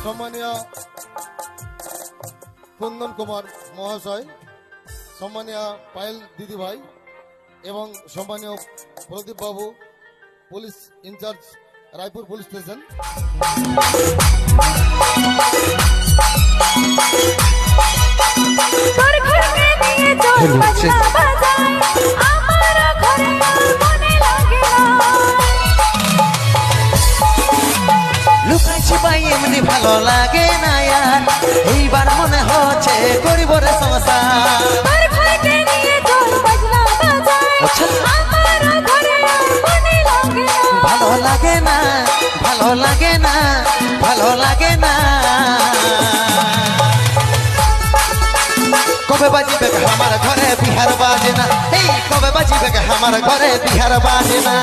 সম্মানীয় কুন্দন কুমার মহাশয়, সম্মানীয় পায়েল দিদি ভাই এবং সম্মানীয় প্রদীপ বাবু, police in-charge Raipur police station. লুকাইছি পাই এমনি ভালো লাগে না ইয়ার, এইবার মনে হচ্ছে করিব রে সংসার। ভালো লাগে না, ভালো লাগে না, ভালো লাগে না। কবে বাজিবে আমার ঘরে বিহার বাজে না, এই কবে বাজিবে আমার ঘরে বিহার বাজে না।